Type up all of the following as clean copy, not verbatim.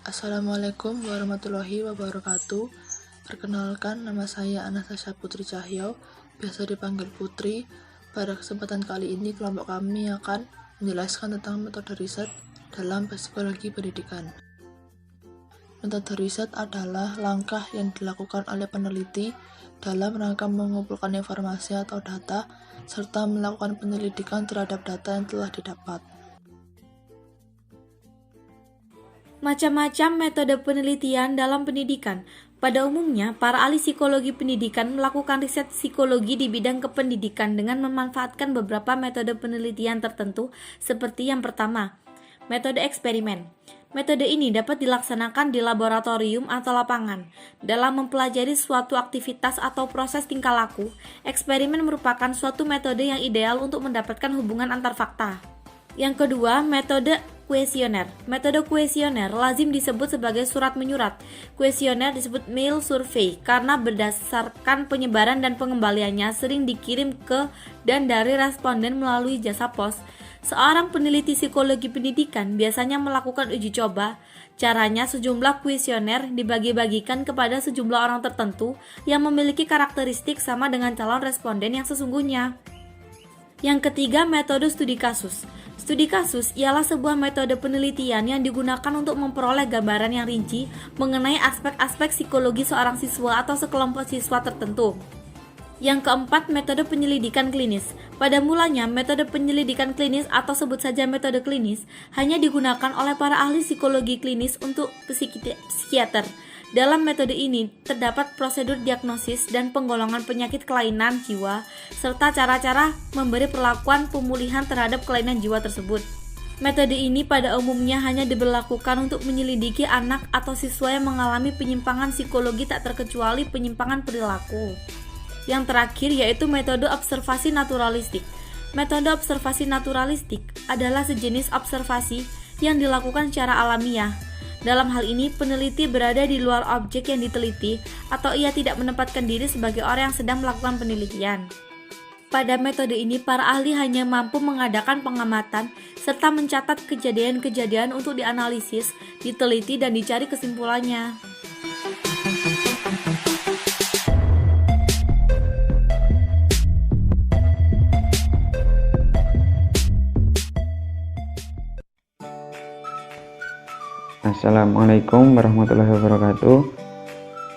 Assalamualaikum warahmatullahi wabarakatuh. Perkenalkan, nama saya Anastasia Putri Cahyo, biasa dipanggil Putri. Pada kesempatan kali ini, kelompok kami akan menjelaskan tentang metode riset dalam psikologi pendidikan. Metode riset adalah langkah yang dilakukan oleh peneliti dalam rangka mengumpulkan informasi atau data, serta melakukan penyelidikan terhadap data yang telah didapat. Macam-macam metode penelitian dalam pendidikan. Pada umumnya, para ahli psikologi pendidikan melakukan riset psikologi di bidang kependidikan dengan memanfaatkan beberapa metode penelitian tertentu, seperti yang pertama, metode eksperimen. Metode ini dapat dilaksanakan di laboratorium atau lapangan. Dalam mempelajari suatu aktivitas atau proses tingkah laku, eksperimen merupakan suatu metode yang ideal untuk mendapatkan hubungan antar fakta. Yang kedua, metode kuesioner. Metode kuesioner lazim disebut sebagai surat menyurat. Kuesioner disebut mail survey karena berdasarkan penyebaran dan pengembaliannya sering dikirim ke dan dari responden melalui jasa pos. Seorang peneliti psikologi pendidikan biasanya melakukan uji coba. Caranya, sejumlah kuesioner dibagi-bagikan kepada sejumlah orang tertentu yang memiliki karakteristik sama dengan calon responden yang sesungguhnya. Yang ketiga, metode studi kasus. Studi kasus ialah sebuah metode penelitian yang digunakan untuk memperoleh gambaran yang rinci mengenai aspek-aspek psikologi seorang siswa atau sekelompok siswa tertentu. Yang keempat, metode penyelidikan klinis. Pada mulanya, metode penyelidikan klinis atau sebut saja metode klinis hanya digunakan oleh para ahli psikologi klinis untuk psikiater. Dalam metode ini terdapat prosedur diagnosis dan penggolongan penyakit kelainan jiwa serta cara-cara memberi perlakuan pemulihan terhadap kelainan jiwa tersebut. Metode ini pada umumnya hanya diberlakukan untuk menyelidiki anak atau siswa yang mengalami penyimpangan psikologi tak terkecuali penyimpangan perilaku. Yang terakhir yaitu metode observasi naturalistik. Metode observasi naturalistik adalah sejenis observasi yang dilakukan secara alamiah. Dalam hal ini, peneliti berada di luar objek yang diteliti atau ia tidak menempatkan diri sebagai orang yang sedang melakukan penelitian. Pada metode ini, para ahli hanya mampu mengadakan pengamatan serta mencatat kejadian-kejadian untuk dianalisis, diteliti, dan dicari kesimpulannya. Assalamualaikum warahmatullahi wabarakatuh.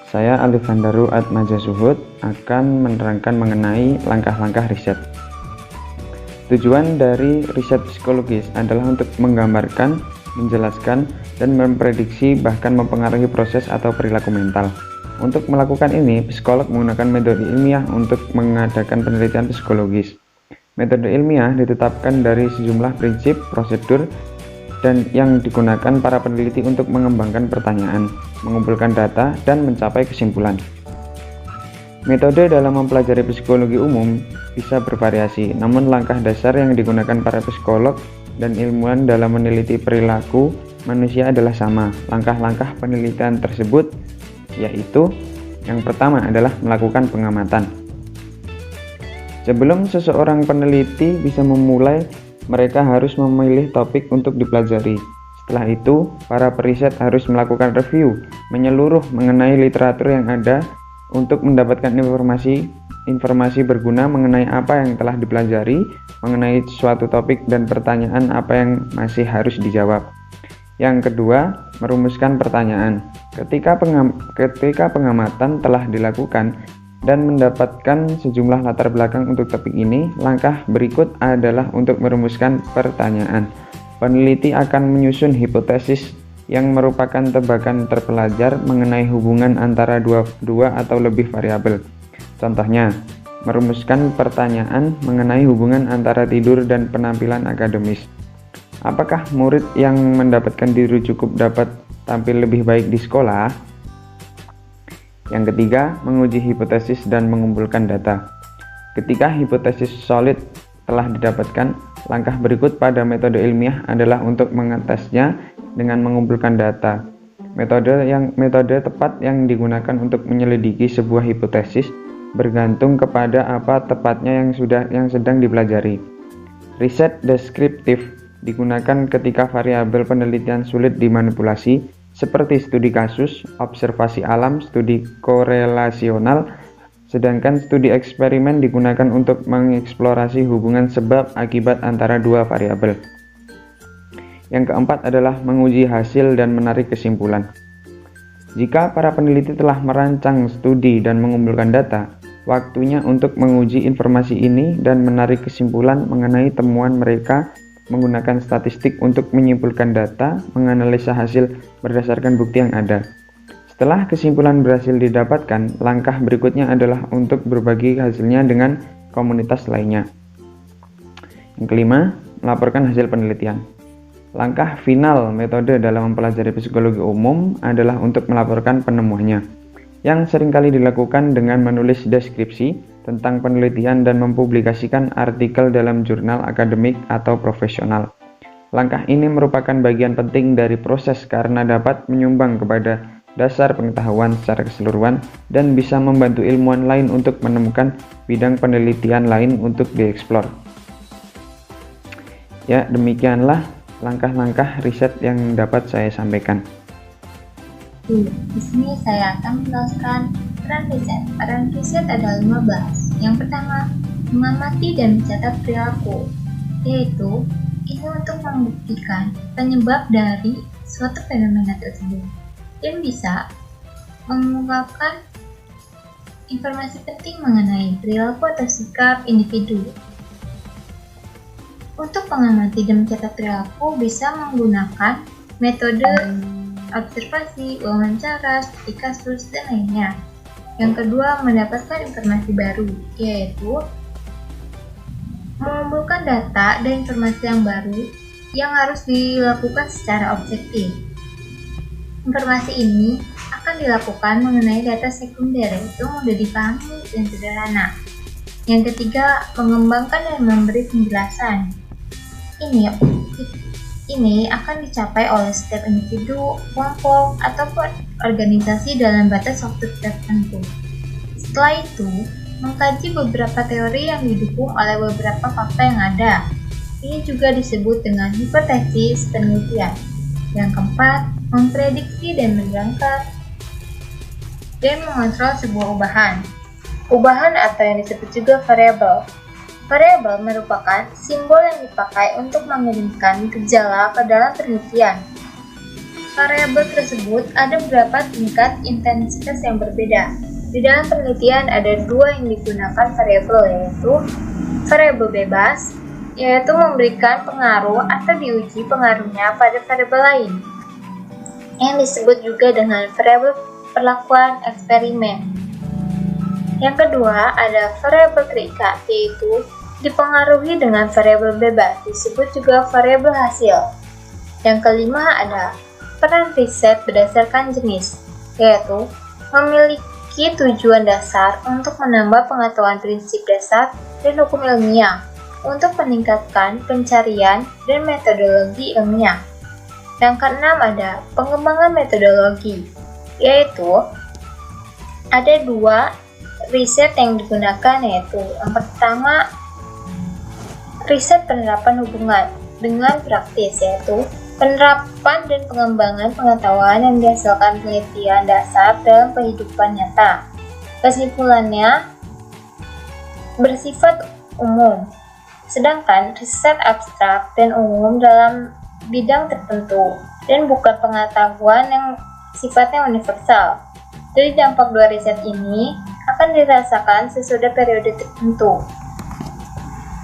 Saya Alif Handaru Atmaja Suhud akan menerangkan mengenai langkah-langkah riset. Tujuan dari riset psikologis adalah untuk menggambarkan, menjelaskan, dan memprediksi bahkan mempengaruhi proses atau perilaku mental. Untuk melakukan ini, psikolog menggunakan metode ilmiah untuk mengadakan penelitian psikologis. Metode ilmiah ditetapkan dari sejumlah prinsip, prosedur, dan yang digunakan para peneliti untuk mengembangkan pertanyaan, mengumpulkan data, dan mencapai kesimpulan. Metode dalam mempelajari psikologi umum bisa bervariasi, namun langkah dasar yang digunakan para psikolog dan ilmuwan dalam meneliti perilaku manusia adalah sama. Langkah-langkah penelitian tersebut yaitu yang pertama adalah melakukan pengamatan. Sebelum seseorang peneliti bisa memulai, mereka harus memilih topik untuk dipelajari. Setelah itu, para periset harus melakukan review menyeluruh mengenai literatur yang ada untuk mendapatkan informasi berguna mengenai apa yang telah dipelajari, mengenai suatu topik dan pertanyaan apa yang masih harus dijawab. Yang kedua, merumuskan pertanyaan. Ketika pengamatan telah dilakukan dan mendapatkan sejumlah latar belakang untuk topik ini, langkah berikut adalah untuk merumuskan pertanyaan. Peneliti akan menyusun hipotesis yang merupakan tebakan terpelajar mengenai hubungan antara dua atau lebih variabel. Contohnya, merumuskan pertanyaan mengenai hubungan antara tidur dan penampilan akademis. Apakah murid yang mendapatkan tidur cukup dapat tampil lebih baik di sekolah? Yang ketiga, menguji hipotesis dan mengumpulkan data. Ketika hipotesis solid telah didapatkan, langkah berikut pada metode ilmiah adalah untuk mengetesnya dengan mengumpulkan data. Metode tepat yang digunakan untuk menyelidiki sebuah hipotesis bergantung kepada apa tepatnya yang sedang dipelajari. Riset deskriptif digunakan ketika variabel penelitian sulit dimanipulasi seperti studi kasus, observasi alam, studi korelasional, sedangkan studi eksperimen digunakan untuk mengeksplorasi hubungan sebab akibat antara dua variabel. Yang keempat adalah menguji hasil dan menarik kesimpulan. Jika para peneliti telah merancang studi dan mengumpulkan data, waktunya untuk menguji informasi ini dan menarik kesimpulan mengenai temuan mereka menggunakan statistik untuk menyimpulkan data, menganalisa hasil berdasarkan bukti yang ada. Setelah kesimpulan berhasil didapatkan, langkah berikutnya adalah untuk berbagi hasilnya dengan komunitas lainnya. Yang kelima, melaporkan hasil penelitian. Langkah final metode dalam mempelajari psikologi umum adalah untuk melaporkan penemuannya, yang seringkali dilakukan dengan menulis deskripsi tentang penelitian dan mempublikasikan artikel dalam jurnal akademik atau profesional. Langkah ini merupakan bagian penting dari proses karena dapat menyumbang kepada dasar pengetahuan secara keseluruhan dan bisa membantu ilmuwan lain untuk menemukan bidang penelitian lain untuk dieksplor. Ya, demikianlah langkah-langkah riset yang dapat saya sampaikan. Di sini saya akan menjelaskan peran riset. Peran riset ada 15. Yang pertama, mengamati dan mencatat perilaku, yaitu ini untuk membuktikan penyebab dari suatu fenomena tersebut dan bisa mengungkapkan informasi penting mengenai perilaku atau sikap individu. Untuk mengamati dan mencatat perilaku bisa menggunakan metode observasi, wawancara, studi kasus, dan lainnya. Yang kedua, mendapatkan informasi baru, yaitu mengumpulkan data dan informasi yang baru yang harus dilakukan secara objektif. Informasi ini akan dilakukan mengenai data sekunder, yaitu mudah dipahami dan sederhana. Yang ketiga, mengembangkan dan memberi penjelasan. Ini akan dicapai oleh setiap individu, kelompok, ataupun organisasi dalam batas waktu tertentu. Setelah itu, mengkaji beberapa teori yang didukung oleh beberapa fakta yang ada. Ini juga disebut dengan hipotesis penelitian. Yang keempat, memprediksi dan menjangka dan mengontrol sebuah ubahan. Ubahan atau yang disebut juga variabel. Variabel merupakan simbol yang dipakai untuk mengirimkan gejala ke dalam penelitian. Variabel tersebut ada beberapa tingkat intensitas yang berbeda. Di dalam penelitian ada dua yang digunakan variabel, yaitu variabel bebas, yaitu memberikan pengaruh atau diuji pengaruhnya pada variabel lain, yang disebut juga dengan variabel perlakuan eksperimen. Yang kedua ada variabel terikat, yaitu dipengaruhi dengan variabel bebas, disebut juga variabel hasil. Yang kelima ada peran riset berdasarkan jenis, yaitu memiliki tujuan dasar untuk menambah pengetahuan prinsip dasar dan hukum ilmiah untuk meningkatkan pencarian dan metodologi ilmiah. Yang keenam ada pengembangan metodologi, yaitu ada dua riset yang digunakan, yaitu yang pertama riset penerapan hubungan dengan praktis, yaitu penerapan dan pengembangan pengetahuan yang dihasilkan penelitian dasar dalam kehidupan nyata. Kesimpulannya bersifat umum, sedangkan riset abstrak dan umum dalam bidang tertentu dan bukan pengetahuan yang sifatnya universal. Jadi dampak dua riset ini akan dirasakan sesudah periode tertentu.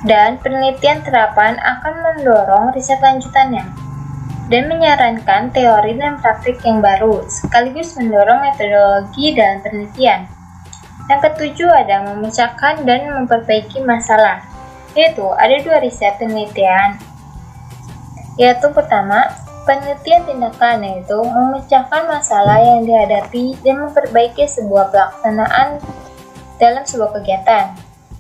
Dan penelitian terapan akan mendorong riset lanjutannya dan menyarankan teori dan praktik yang baru, sekaligus mendorong metodologi dalam penelitian. Yang ketujuh ada memecahkan dan memperbaiki masalah, yaitu ada dua riset penelitian, yaitu pertama, penelitian tindakan, yaitu memecahkan masalah yang dihadapi dan memperbaiki sebuah pelaksanaan dalam sebuah kegiatan.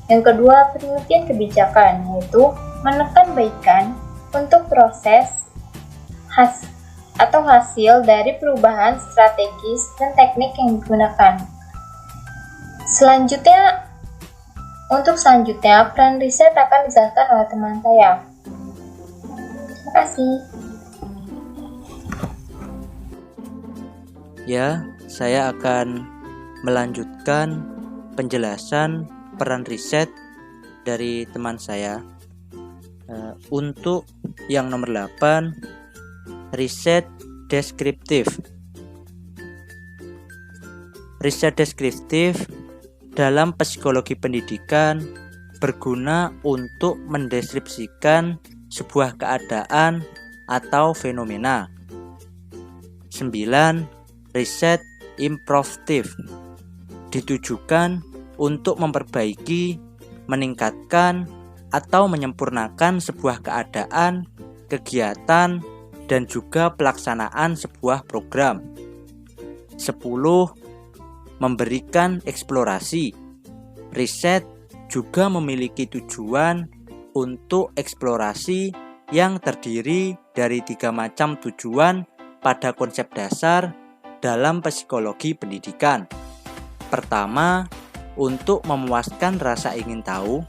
Yang kedua, penelitian kebijakan, yaitu menekan baikan untuk proses hasil dari perubahan strategis dan teknik yang digunakan. Selanjutnya, peran riset akan dijelaskan oleh teman saya. Terima kasih. Ya, saya akan melanjutkan penjelasan peran riset dari teman saya. Untuk yang nomor 8, riset deskriptif. Riset deskriptif dalam psikologi pendidikan berguna untuk mendeskripsikan sebuah keadaan atau fenomena. 9. Riset improvatif ditujukan untuk memperbaiki, meningkatkan, atau menyempurnakan sebuah keadaan, kegiatan, dan juga pelaksanaan sebuah program. 10. Memberikan eksplorasi. Riset juga memiliki tujuan untuk eksplorasi yang terdiri dari 3 macam tujuan pada konsep dasar dalam psikologi pendidikan. Pertama, untuk memuaskan rasa ingin tahu.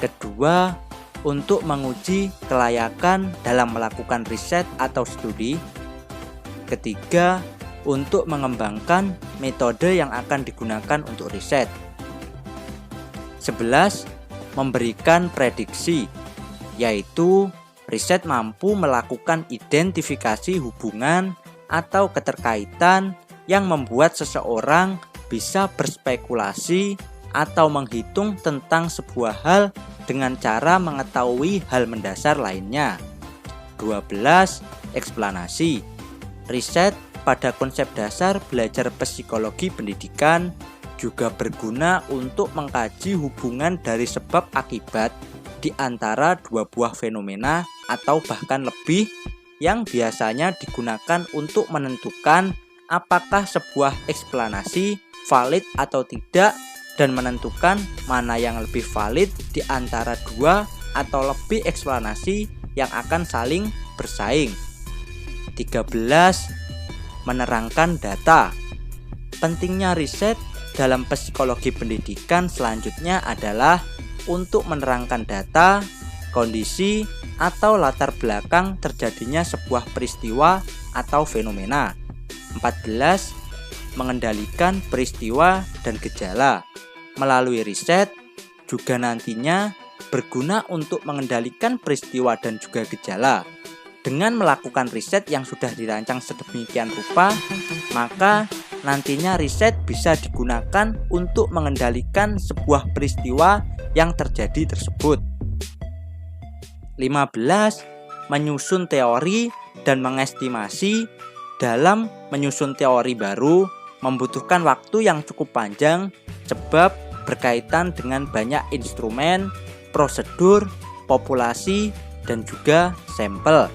Kedua, untuk menguji kelayakan dalam melakukan riset atau studi. Ketiga, untuk mengembangkan metode yang akan digunakan untuk riset. 11. Memberikan prediksi, yaitu riset mampu melakukan identifikasi hubungan atau keterkaitan yang membuat seseorang bisa berspekulasi atau menghitung tentang sebuah hal dengan cara mengetahui hal mendasar lainnya. 12. Eksplanasi. Riset pada konsep dasar belajar psikologi pendidikan juga berguna untuk mengkaji hubungan dari sebab akibat di antara dua buah fenomena atau bahkan lebih yang biasanya digunakan untuk menentukan apakah sebuah eksplanasi valid atau tidak dan menentukan mana yang lebih valid di antara dua atau lebih eksplanasi yang akan saling bersaing. 13. Menerangkan data. Pentingnya riset dalam psikologi pendidikan selanjutnya adalah untuk menerangkan data, kondisi, atau latar belakang terjadinya sebuah peristiwa atau fenomena. 14. Mengendalikan peristiwa dan gejala. Melalui riset juga nantinya berguna untuk mengendalikan peristiwa dan juga gejala. Dengan melakukan riset yang sudah dirancang sedemikian rupa, maka nantinya riset bisa digunakan untuk mengendalikan sebuah peristiwa yang terjadi tersebut. 15. Menyusun teori dan mengestimasi. Dalam menyusun teori baru membutuhkan waktu yang cukup panjang sebab berkaitan dengan banyak instrumen, prosedur, populasi, dan juga sampel.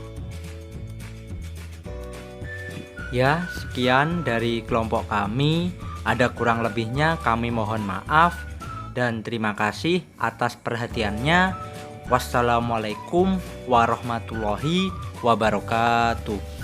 Ya, sekian dari kelompok kami. Ada kurang lebihnya kami mohon maaf dan terima kasih atas perhatiannya. Wassalamualaikum warahmatullahi wabarakatuh.